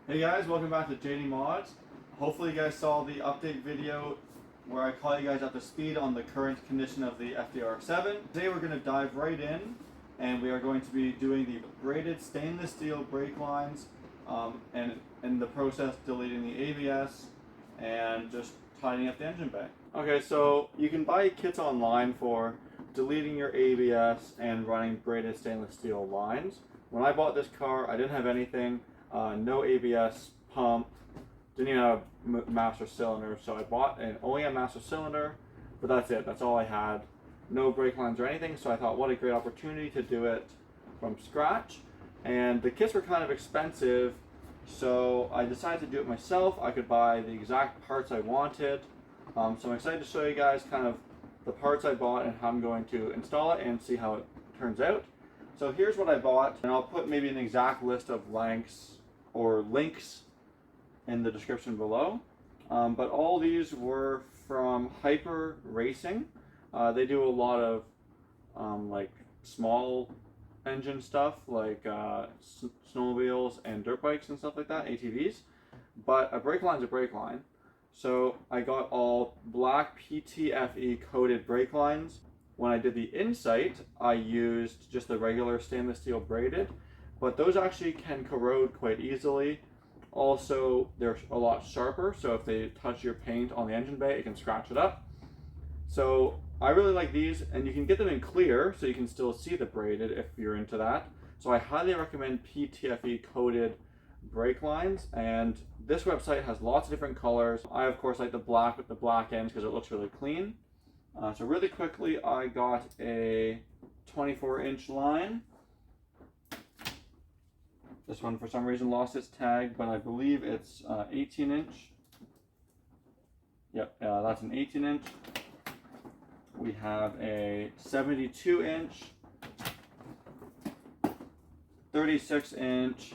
Hey guys, welcome back to JD Mods. Hopefully you guys saw the update video where I call you guys up to speed on the current condition of the RX-7. Today we're going to dive right in and we are going to be doing the braided stainless steel brake lines and in the process deleting the ABS and just tidying up the engine bay. Okay, so you can buy kits online for deleting your ABS and running braided stainless steel lines. When I bought this car, I didn't have anything. No ABS pump, didn't even have a master cylinder, so I bought an OEM master cylinder, but that's it, that's all I had. No brake lines or anything, so I thought what a great opportunity to do it from scratch. And the kits were kind of expensive, so I decided to do it myself. I could buy the exact parts I wanted. So I'm excited to show you guys kind of the parts I bought and how I'm going to install it and see how it turns out. So here's what I bought, and I'll put maybe an exact list of lengths or links in the description below. But all these were from Hyper Racing. They do a lot of like small engine stuff like snowmobiles and dirt bikes and stuff like that, ATVs. But a brake line's a brake line. So I got all black PTFE coated brake lines. When I did the Insight, I used just the regular stainless steel braided, but those actually can corrode quite easily. Also, they're a lot sharper, so if they touch your paint on the engine bay, it can scratch it up. So I really like these, and you can get them in clear, so you can still see the braided if you're into that. So I highly recommend PTFE coated brake lines, and this website has lots of different colors. I of course like the black with the black ends because it looks really clean. So really quickly, I got a 24-inch line. This one for some reason lost its tag, but I believe it's 18-inch. Yep, that's an 18-inch. We have a 72-inch, 36-inch,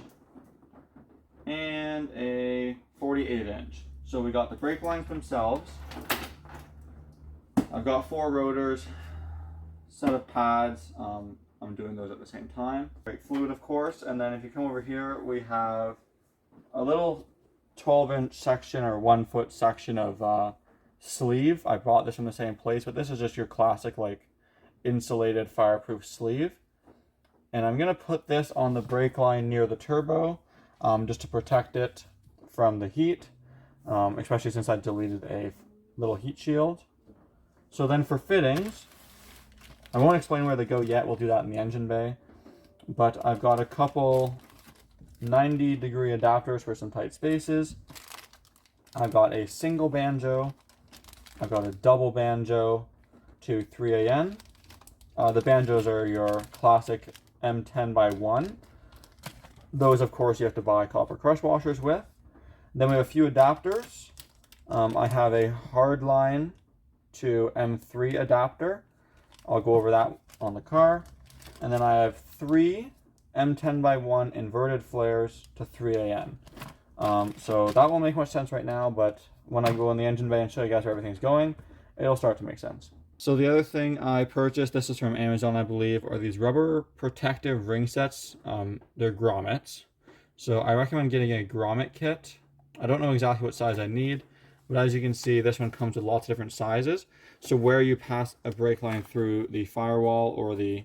and a 48-inch. So we got the brake lines themselves. I've got 4 rotors, set of pads. I'm doing those at the same time. Brake fluid, of course, and then if you come over here, we have a little 12-inch section or 1-foot section of sleeve. I bought this from the same place, but this is just your classic like insulated fireproof sleeve. And I'm gonna put this on the brake line near the turbo, just to protect it from the heat, especially since I deleted a little heat shield. So then for fittings, I won't explain where they go yet, we'll do that in the engine bay. But I've got a couple 90-degree adapters for some tight spaces. I've got a single banjo. I've got a double banjo to 3AN. The banjos are your classic M10x1. Those, of course, you have to buy copper crush washers with. Then we have a few adapters. I have a hardline to M3 adapter. I'll go over that on the car. And then I have 3 M10x1 inverted flares to 3AN. So that won't make much sense right now, but when I go in the engine bay and show you guys where everything's going, it'll start to make sense. So the other thing I purchased, this is from Amazon, I believe, are these rubber protective ring sets. They're grommets. So I recommend getting a grommet kit. I don't know exactly what size I need, but as you can see, this one comes with lots of different sizes. So where you pass a brake line through the firewall or the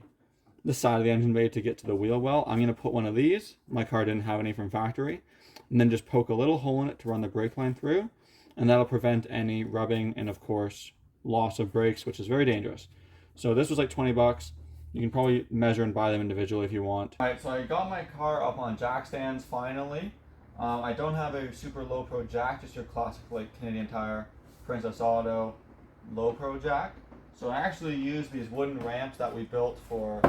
side of the engine bay to get to the wheel well, I'm going to put one of these. My car didn't have any from factory. And then just poke a little hole in it to run the brake line through. And that'll prevent any rubbing and, of course, loss of brakes, which is very dangerous. So this was like 20 bucks. You can probably measure and buy them individually if you want. Alright, so I got my car up on jack stands finally. I don't have a super low pro jack, just your classic like Canadian Tire, Princess Auto, low pro jack. So I actually used these wooden ramps that we built for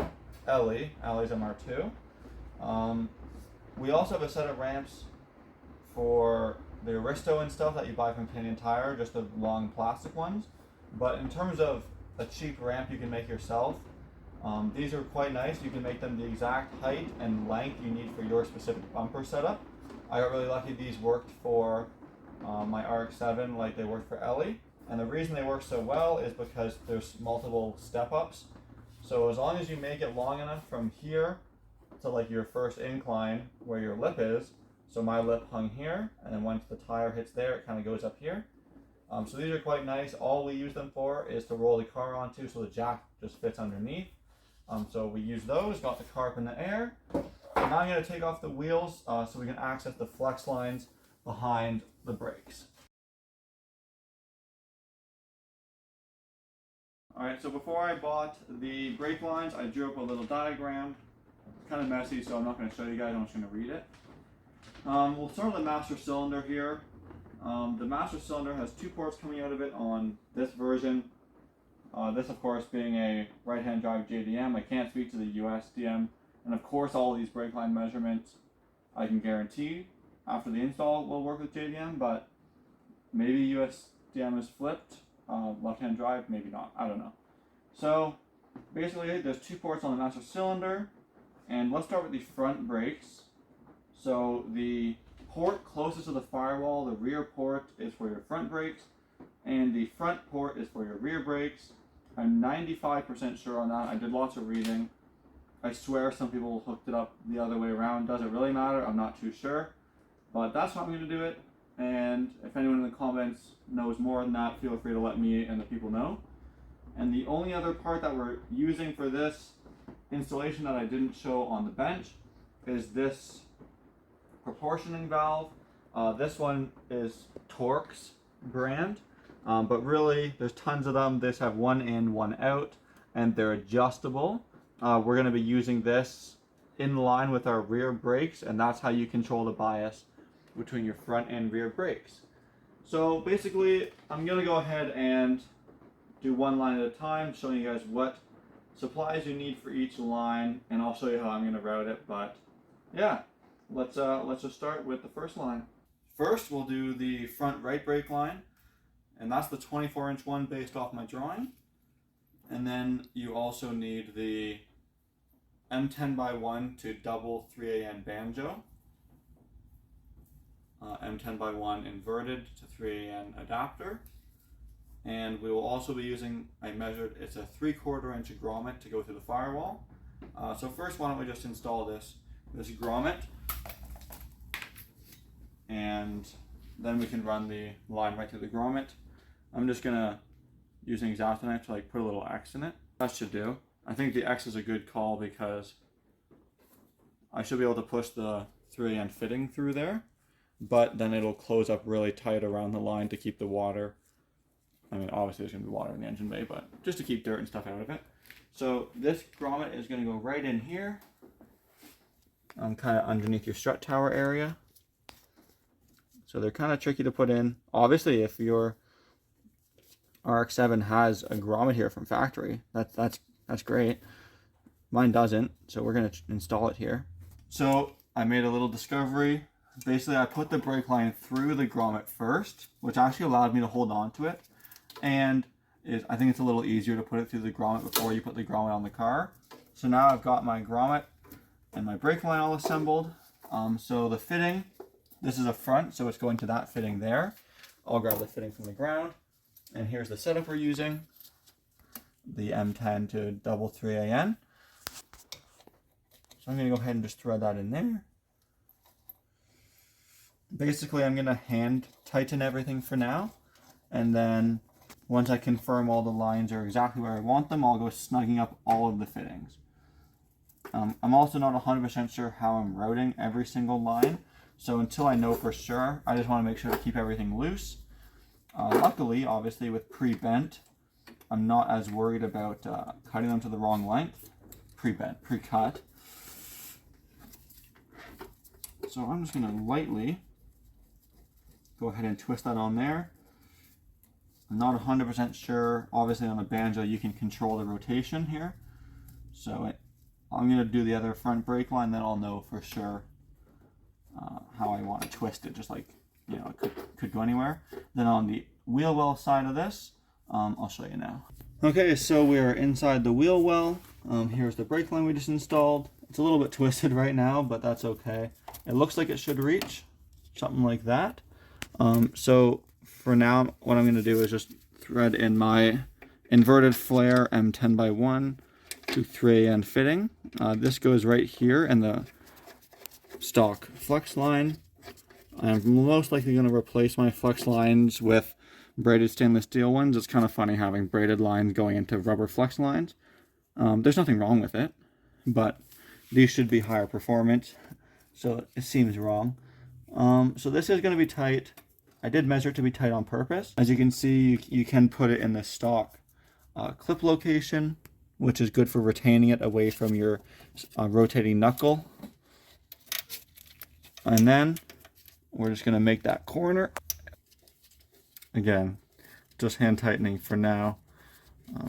Ellie's MR2. We also have a set of ramps for the Aristo and stuff that you buy from Canadian Tire, just the long plastic ones. But in terms of a cheap ramp you can make yourself, these are quite nice. You can make them the exact height and length you need for your specific bumper setup. I got really lucky these worked for my RX-7 like they worked for Ellie. And the reason they work so well is because there's multiple step-ups. So as long as you make it long enough from here to like your first incline where your lip is, So my lip hung here, and then once the tire hits there, it kind of goes up here. So these are quite nice. All we use them for is to roll the car onto, so the jack just fits underneath. So we use those, got the car up in the air. Now I'm going to take off the wheels so we can access the flex lines behind the brakes. Alright, so before I bought the brake lines, I drew up a little diagram. It's kind of messy, so I'm not going to show you guys, I'm just going to read it. We'll start with the master cylinder here. The master cylinder has 2 ports coming out of it on this version. This, of course, being a right-hand drive JDM. I can't speak to the US DM. And of course, all of these brake line measurements, I can guarantee after the install will work with JDM, but maybe US DM is flipped. Left-hand drive, maybe not, I don't know. So basically there's 2 ports on the master cylinder, and let's start with the front brakes. So the port closest to the firewall, the rear port, is for your front brakes, and the front port is for your rear brakes. I'm 95% sure on that. I did lots of reading. I swear some people hooked it up the other way around. Does it really matter? I'm not too sure, but that's how I'm going to do it. And if anyone in the comments knows more than that, feel free to let me and the people know. And the only other part that we're using for this installation that I didn't show on the bench is this proportioning valve. This one is Torx brand, but really there's tons of them. This have one in, one out, and they're adjustable. We're going to be using this in line with our rear brakes, and that's how you control the bias between your front and rear brakes. So basically, I'm going to go ahead and do one line at a time, showing you guys what supplies you need for each line, and I'll show you how I'm going to route it. But yeah, let's just start with the first line. First, we'll do the front right brake line, and that's the 24-inch one based off my drawing. And then you also need the M10x1 to double 3AN banjo. M10x1 inverted to 3AN adapter, and we will also be using, I measured, it's a 3/4 inch grommet to go through the firewall. So first, why don't we just install this grommet, and then we can run the line right through the grommet. I'm just gonna use an X-Acto knife to like put a little X in it. That should do. I think the X is a good call because I should be able to push the 3AN fitting through there, but then it'll close up really tight around the line to keep the water. I mean, obviously there's going to be water in the engine bay, but just to keep dirt and stuff out of it. So this grommet is going to go right in here, kind of underneath your strut tower area. So they're kind of tricky to put in. Obviously, if your RX-7 has a grommet here from factory, that's great. Mine doesn't, so we're going to install it here. So I made a little discovery. Basically, I put the brake line through the grommet first, which actually allowed me to hold on to it. And I think it's a little easier to put it through the grommet before you put the grommet on the car. So now I've got my grommet and my brake line all assembled. So the fitting, this is a front, so it's going to that fitting there. I'll grab the fitting from the ground. And here's the setup we're using. The M10 to double 3AN. So I'm going to go ahead and just thread that in there. Basically, I'm going to hand tighten everything for now, and then once I confirm all the lines are exactly where I want them, I'll go snugging up all of the fittings. I'm also not 100% sure how I'm routing every single line, so until I know for sure, I just want to make sure to keep everything loose. Luckily, obviously, with pre-bent, I'm not as worried about cutting them to the wrong length. Pre-bent, pre-cut. So I'm just going to lightly go ahead and twist that on there. I'm not 100% sure. Obviously on a banjo you can control the rotation here. So I'm going to do the other front brake line, then I'll know for sure how I want to twist it, just like, you know, it could go anywhere. Then on the wheel well side of this, I'll show you now. Okay, so we are inside the wheel well. Here's the brake line we just installed. It's a little bit twisted right now, but that's okay. It looks like it should reach, something like that. So for now, what I'm going to do is just thread in my inverted flare M10x1 to 3AN fitting. This goes right here in the stock flex line. I'm most likely going to replace my flex lines with braided stainless steel ones. It's kind of funny having braided lines going into rubber flex lines. There's nothing wrong with it, but these should be higher performance, so it seems wrong. So this is going to be tight. I did measure it to be tight on purpose. As you can see, you can put it in the stock clip location, which is good for retaining it away from your rotating knuckle. And then we're just going to make that corner. Again, just hand tightening for now,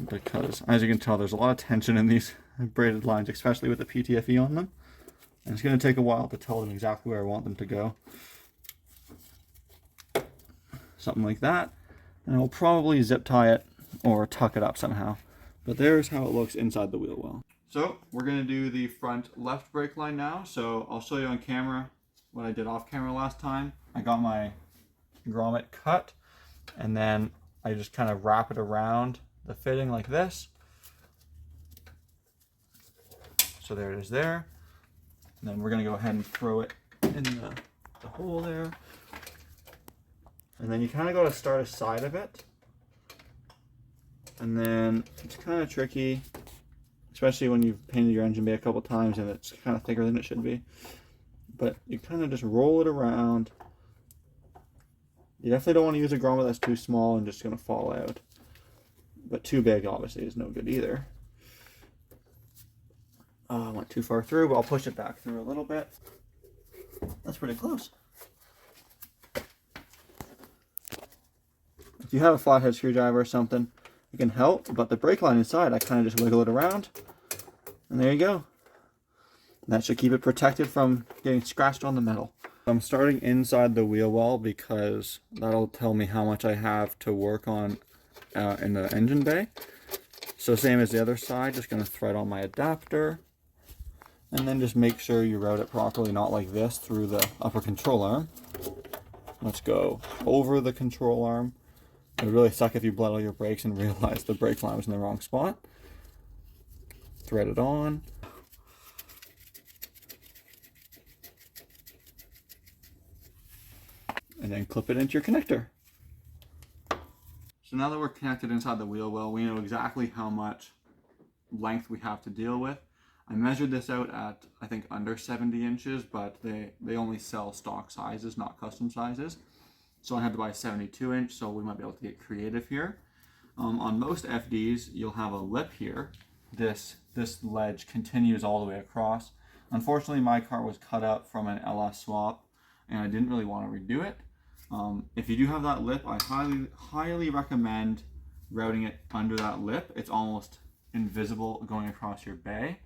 because as you can tell, there's a lot of tension in these braided lines, especially with the PTFE on them. And it's going to take a while to tell them exactly where I want them to go. Something like that. And I'll probably zip tie it or tuck it up somehow. But there's how it looks inside the wheel well. So we're going to do the front left brake line now. So I'll show you on camera what I did off camera last time. I got my grommet cut, and then I just kind of wrap it around the fitting like this. So there it is there. And then we're going to go ahead and throw it in the hole there. And then you kind of got to start aside of it. And then it's kind of tricky, especially when you've painted your engine bay a couple times and it's kind of thicker than it should be. But you kind of just roll it around. You definitely don't want to use a grommet that's too small and just going to fall out. But too big obviously is no good either. I went too far through, but I'll push it back through a little bit. That's pretty close. If you have a flathead screwdriver or something, it can help, but the brake line inside, I kind of just wiggle it around, and there you go. That should keep it protected from getting scratched on the metal. I'm starting inside the wheel well because that'll tell me how much I have to work on in the engine bay. So same as the other side, just going to thread on my adapter, and then just make sure you route it properly, not like this through the upper control arm. Let's go over the control arm. It would really suck if you bled all your brakes and realized the brake line was in the wrong spot. Thread it on. And then clip it into your connector. So now that we're connected inside the wheel well, we know exactly how much length we have to deal with. I measured this out at, I think, under 70 inches, but they only sell stock sizes, not custom sizes. So I had to buy a 72 inch, so we might be able to get creative here. On most FDs, you'll have a lip here. This ledge continues all the way across. Unfortunately, my car was cut up from an LS swap, and I didn't really want to redo it. If you do have that lip, I highly recommend routing it under that lip. It's almost invisible going across your bay.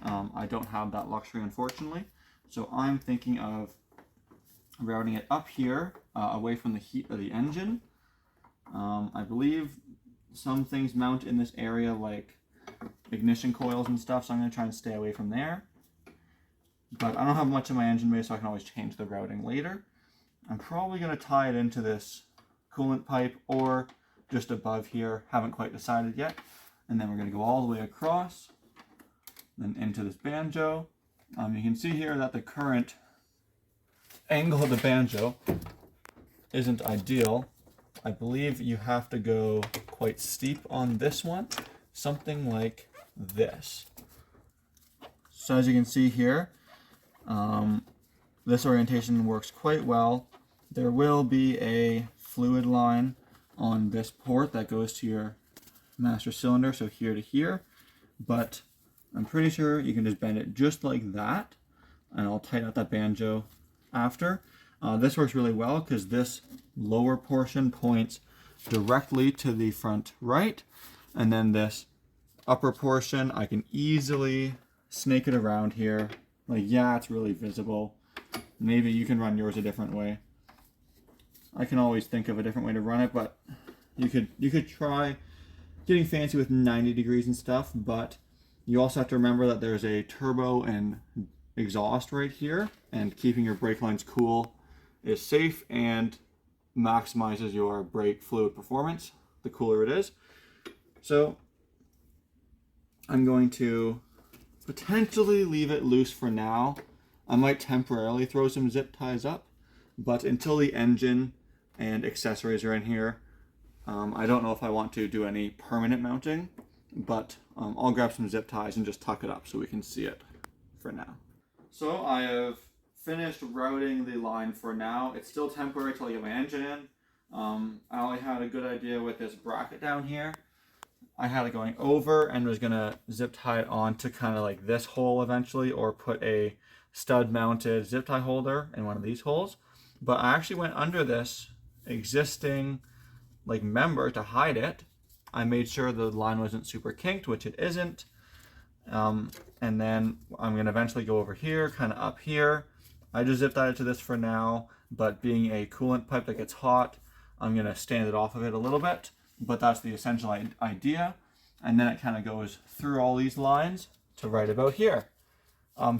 I don't have that luxury, unfortunately. So I'm thinking of routing it up here, away from the heat of the engine. I believe some things mount in this area, like ignition coils and stuff, so I'm going to try and stay away from there. But I don't have much in my engine bay, so I can always change the routing later. I'm probably going to tie it into this coolant pipe or just above here. Haven't quite decided yet. And then we're going to go all the way across, then into this banjo. You can see here that the current angle of the banjo isn't ideal. I believe you have to go quite steep on this one, something like this. So as you can see here, this orientation works quite well. There will be a fluid line on this port that goes to your master cylinder, so here to here, but I'm pretty sure you can just bend it just like that, and I'll tighten up that banjo after. This works really well because this lower portion points directly to the front right, and then this upper portion I can easily snake it around here. Like, yeah, it's really visible. Maybe you can run yours a different way. I can always think of a different way to run it, but you could try getting fancy with 90 degrees and stuff, but you also have to remember that there's a turbo and exhaust right here, and keeping your brake lines cool is safe and maximizes your brake fluid performance the cooler it is. So I'm going to potentially leave it loose for now. I might temporarily throw some zip ties up, But until the engine and accessories are in here, I don't know if I want to do any permanent mounting, but I'll grab some zip ties and just tuck it up so we can see it for now. So I have finished routing the line for now. It's still temporary till I get my engine in. I only had a good idea with this bracket down here. I had it going over and was gonna zip tie it on to kind of like this hole eventually, or put a stud mounted zip tie holder in one of these holes. But I actually went under this existing like member to hide it. I made sure the line wasn't super kinked, which it isn't. And then I'm gonna eventually go over here, kind of up here. I just zip tied it to this for now, but being a coolant pipe that gets hot, I'm gonna stand it off of it a little bit, but that's the essential idea. And then it kind of goes through all these lines to right about here.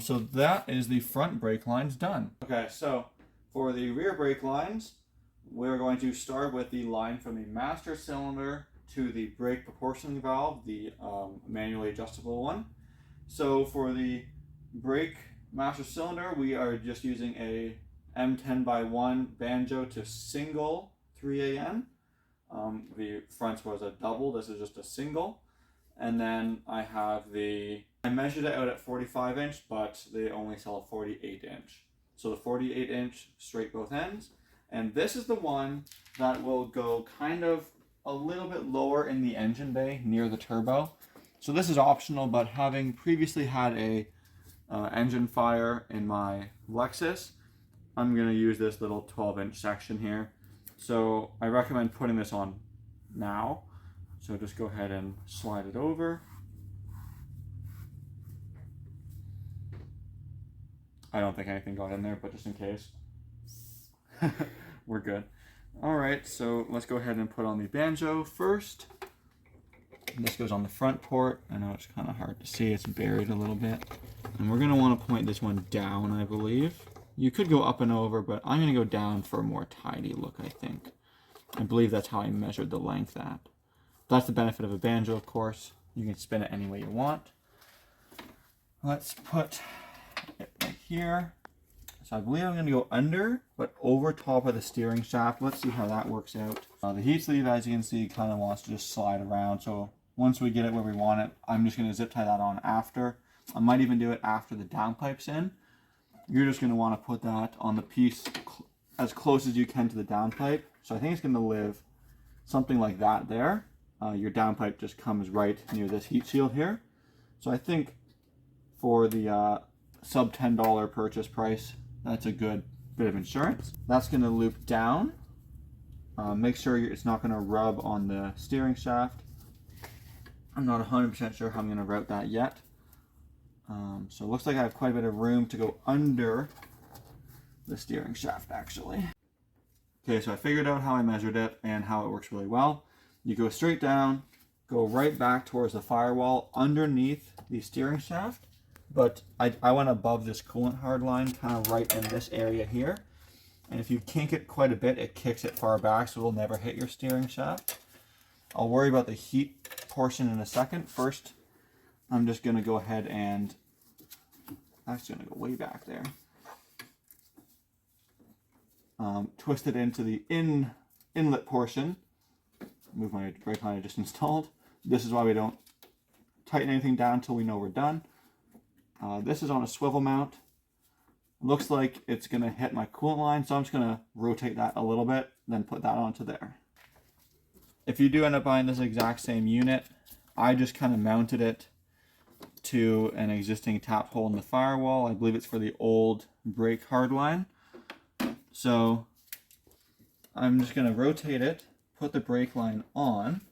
So that is the front brake lines done. Okay, so for the rear brake lines, we're going to start with the line from the master cylinder to the brake proportioning valve, the manually adjustable one. So for the brake master cylinder, we are just using a M10x1 banjo to single 3AN. The front was a double, this is just a single. And then I have I measured it out at 45 inch, but they only sell a 48 inch. So the 48 inch straight both ends. And this is the one that will go kind of a little bit lower in the engine bay near the turbo. So this is optional, but having previously had a engine fire in my Lexus, I'm going to use this little 12-inch section here. So I recommend putting this on now. So just go ahead and slide it over. I don't think anything got in there, but just in case. We're good. All right, so let's go ahead and put on the banjo first. This goes on the front port. I know it's kind of hard to see, it's buried a little bit. And we're gonna wanna point this one down, I believe. You could go up and over, but I'm gonna go down for a more tidy look, I think. I believe that's how I measured the length at. That's the benefit of a banjo, of course. You can spin it any way you want. Let's put it right here. So I believe I'm going to go under, but over top of the steering shaft. Let's see how that works out. The heat sleeve, as you can see, kind of wants to just slide around. So once we get it where we want it, I'm just going to zip tie that on after. I might even do it after the downpipe's in. You're just going to want to put that on the piece as close as you can to the downpipe. So I think it's going to live something like that there. Your downpipe just comes right near this heat shield here. So I think for the sub $10 purchase price, that's a good bit of insurance. That's going to loop down. Make sure it's not going to rub on the steering shaft. I'm not 100% sure how I'm going to route that yet. So it looks like I have quite a bit of room to go under the steering shaft actually. Okay, so I figured out how I measured it and how it works really well. You go straight down, go right back towards the firewall underneath the steering shaft. But I went above this coolant hard line, kind of right in this area here. And if you kink it quite a bit, it kicks it far back, so it'll never hit your steering shaft. I'll worry about the heat portion in a second. First, I'm just going to go ahead and, actually going to go way back there. Twist it into the inlet portion. Move my brake line I just installed. This is why we don't tighten anything down until we know we're done. This is on a swivel mount. Looks like it's going to hit my coolant line, so I'm just going to rotate that a little bit, then put that onto there. If you do end up buying this exact same unit, I just kind of mounted it to an existing tap hole in the firewall. I believe it's for the old brake hard line. So I'm just going to rotate it, put the brake line on,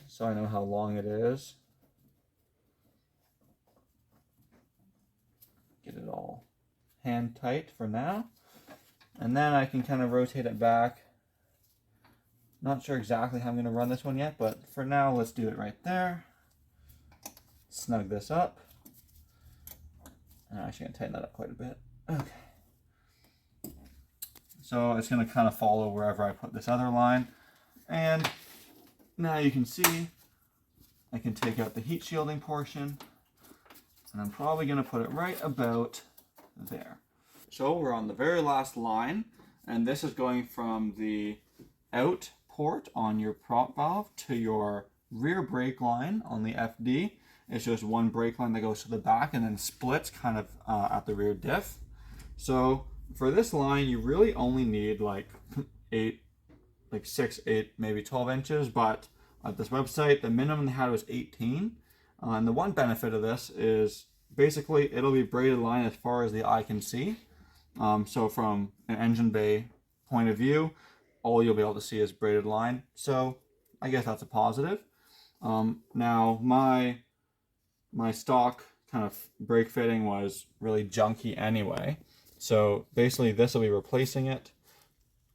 so I know how long it is. Get it all hand tight for now. And then I can kind of rotate it back. Not sure exactly how I'm going to run this one yet, but for now, let's do it right there. Snug this up. I'm actually going to tighten that up quite a bit. Okay. So it's going to kind of follow wherever I put this other line. And now you can see I can take out the heat shielding portion. And I'm probably going to put it right about there. So we're on the very last line, and this is going from the out port on your prop valve to your rear brake line on the FD. It's just one brake line that goes to the back and then splits kind of at the rear diff. So for this line, you really only need like 6, 8, maybe 12 inches, but at this website, the minimum they had was 18. And the one benefit of this is basically it'll be braided line as far as the eye can see. So from an engine bay point of view, all you'll be able to see is braided line. So I guess that's a positive. Now my stock kind of brake fitting was really junky anyway. So basically this will be replacing it.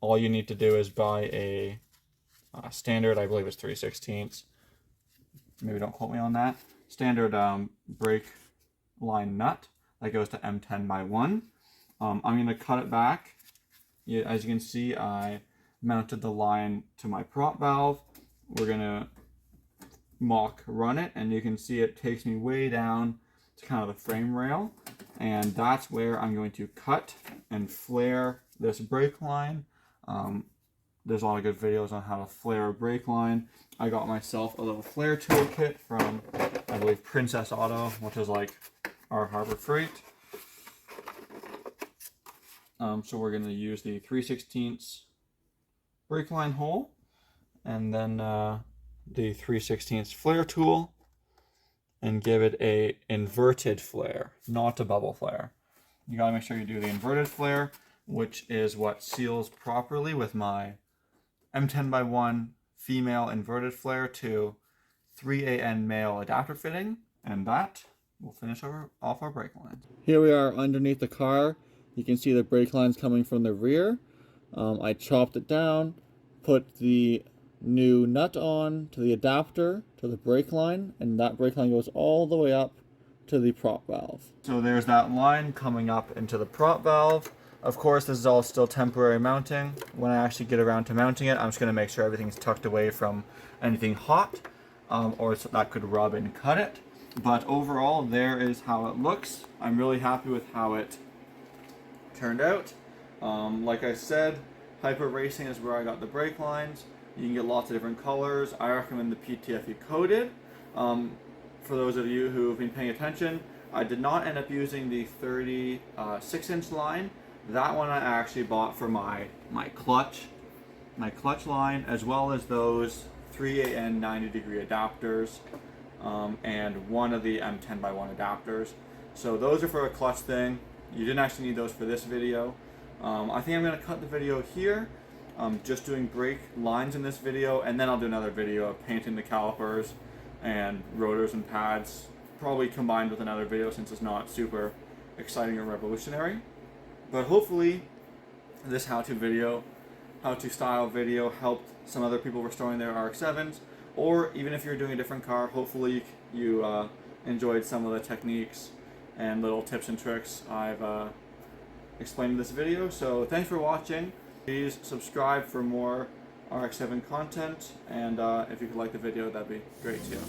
All you need to do is buy a standard, I believe it's 3/16. Maybe don't quote me on that. Standard brake line nut that goes to M10x1. I'm going to cut it back. As you can see, I mounted the line to my prop valve. We're going to mock run it, and you can see it takes me way down to kind of the frame rail, and that's where I'm going to cut and flare this brake line. There's a lot of good videos on how to flare a brake line. I got myself a little flare toolkit from, I believe, Princess Auto, which is like our Harbor Freight. So we're going to use the 3/16 brake line hole, and then the 3/16 flare tool, and give it a inverted flare, not a bubble flare. You gotta make sure you do the inverted flare, which is what seals properly with my M10x1 female inverted flare to 3AN male adapter fitting, and that will finish off our brake line. Here we are underneath the car. You can see the brake lines coming from the rear. I chopped it down, put the new nut on to the adapter to the brake line, and that brake line goes all the way up to the prop valve. So there's that line coming up into the prop valve. Of course, this is all still temporary mounting. When I actually get around to mounting it, I'm just going to make sure everything's tucked away from anything hot, or so that could rub and cut it. But overall, there is how it looks. I'm really happy with how it turned out. Like I said, Hyper Racing is where I got the brake lines. You can get lots of different colors. I recommend the PTFE coated. For those of you who have been paying attention, I did not end up using the 36-inch line. That one I actually bought for my clutch line, as well as those 3AN 90-degree adapters, and one of the M10x1 adapters. So those are for a clutch thing. You didn't actually need those for this video. I think I'm going to cut the video here. Just doing brake lines in this video, and then I'll do another video of painting the calipers and rotors and pads, probably combined with another video since it's not super exciting or revolutionary. But hopefully this how-to style video helped some other people restoring their RX-7s, or even if you're doing a different car, hopefully you enjoyed some of the techniques and little tips and tricks I've explained in this video. So thanks for watching. Please subscribe for more RX-7 content, and if you could like the video, that'd be great too.